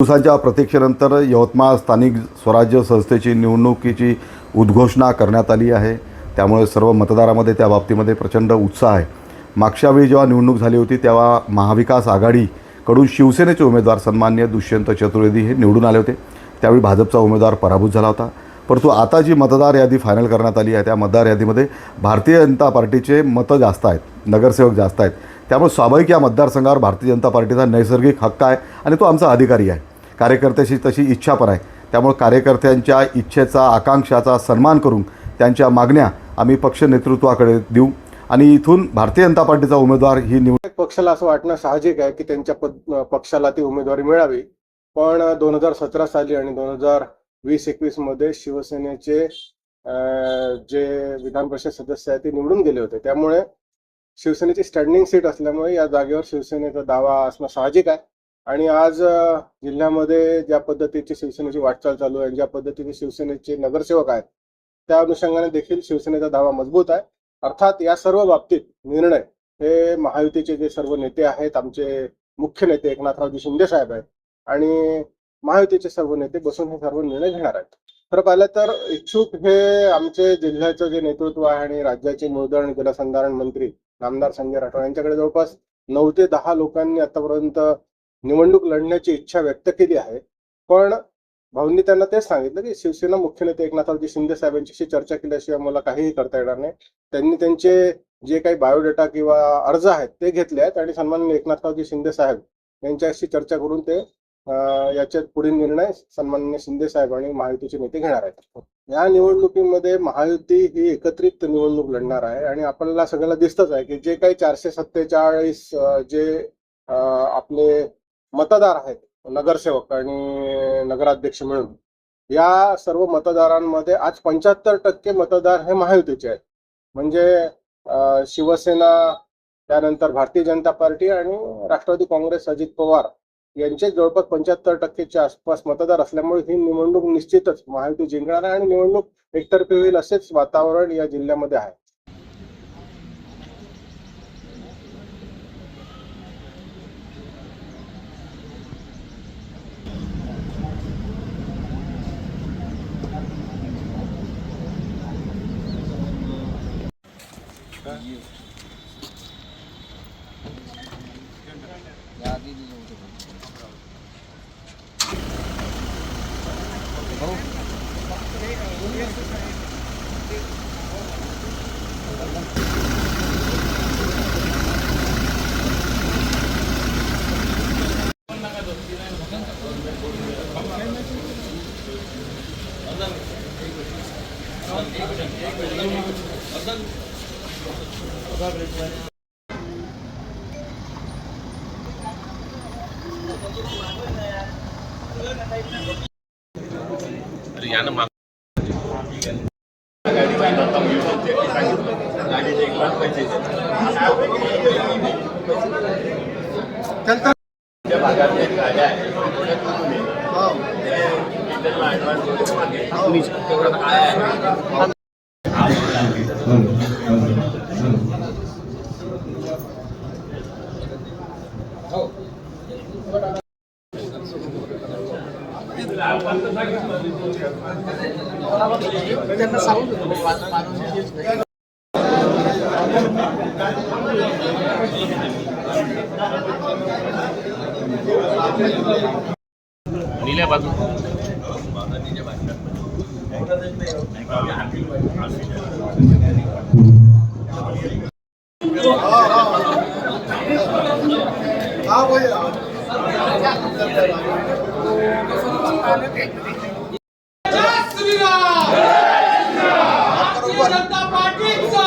दिवसांच्या प्रतीक्षेनंतर यवतमाळ स्थानिक स्वराज्य संस्थेची निवडणुकीची उद्घोषणा करण्यात आली आहे. त्यामुळे सर्व मतदारांमध्ये त्या बाबतीमध्ये प्रचंड उत्साह आहे. मागच्या वेळी जेव्हा निवडणूक झाली होती तेव्हा महाविकास आघाडीकडून शिवसेनेचे उमेदवार सन्माननीय दुष्यंत चतुर्वेदी हे निवडून आले होते. त्यावेळी भाजपचा उमेदवार पराभूत झाला होता. परंतु आता जी मतदार यादी फायनल करण्यात आली आहे त्या मतदार यादीमध्ये भारतीय जनता पार्टीचे मतं जास्त आहेत, नगरसेवक जास्त आहेत. त्यामुळे स्वाभाविक या मतदारसंघावर भारतीय जनता पार्टीचा नैसर्गिक हक्क आहे आणि तो आमचा अधिकारी आहे. कार्यकर्त्याची तशी इच्छा पण आहे. त्यामुळे कार्यकर्त्यांच्या इच्छेचा, आकांक्षाचा सन्मान करून त्यांच्या मागण्या आम्ही पक्ष नेतृत्वाकडे देऊ आणि इथून भारतीय जनता पार्टीचा उमेदवार ही निवड. पक्षाला असं वाटणं साहजिक आहे की त्यांच्या पक्षाला ती उमेदवारी मिळावी. पण 2017 साली आणि 2020-21 मध्ये शिवसेनेचे जे विधान परिषद सदस्य आहेत ते निवडून गेले होते. त्यामुळे शिवसेनेची स्टँडिंग सीट असल्यामुळे या जागेवर शिवसेनेचा दावा असणं साहजिक आहे. आणि आज जिल्ह्यामध्ये ज्या पद्धतीची शिवसेनेची वाटचाल चालू आहे, ज्या पद्धतीने शिवसेनेचे नगरसेवक आहेत, त्या अनुषंगाने देखील शिवसेनेचा दावा मजबूत आहे. अर्थात या सर्व बाबतीत निर्णय हे महायुतीचे जे सर्व नेते आहेत, आमचे मुख्य नेते एकनाथरावजी शिंदे साहेब आहेत आणि महायुतीचे सर्व नेते बसून हे सर्व निर्णय घेणार आहेत. खरं पाहिलं तर इच्छुक हे आमचे जिल्ह्याचं जे नेतृत्व आहे आणि राज्याचे मूलधन आणि जलसंधारण मंत्री नामदार संजय राठोड यांच्याकडे जवळपास 9 ते 10 लोकांनी आतापर्यंत निवडणूक लढण्याची इच्छा व्यक्त केली आहे. पण भाऊंनी त्यांना तेच सांगितलं की शिवसेना मुख्य नेते एकनाथरावजी शिंदे साहेब यांच्याशी चर्चा केल्याशिवाय मला काहीही करता येणार नाही. त्यांनी त्यांचे जे काही बायोडेटा किंवा अर्ज आहेत ते घेतले आहेत आणि सन्माननीय एकनाथरावजी शिंदे साहेब यांच्याशी चर्चा करून ते याचे पुढील निर्णय सन्माननीय शिंदे साहेब आणि महायुतीचे नेते घेणार आहेत. या निवडणुकीमध्ये महायुती ही एकत्रित निवडणूक लढणार आहे आणि आपल्याला सगळ्याला दिसतच आहे की जे काही 447 जे आपले मतदार आहेत, नगरसेवक आणि नगराध्यक्ष मिळून, या सर्व मतदारांमध्ये आज 75% मतदार हे महायुतीचे आहेत. म्हणजे शिवसेना, त्यानंतर भारतीय जनता पार्टी आणि राष्ट्रवादी काँग्रेस अजित पवार यांचे जवळपास 75%च्या आसपास मतदार असल्यामुळे ही निवडणूक निश्चितच महायुती जिंकणार आहे आणि निवडणूक एकतर्फी होईल असेच वातावरण या जिल्ह्यामध्ये आहे. नील्या बाजू जनता पार्टीचा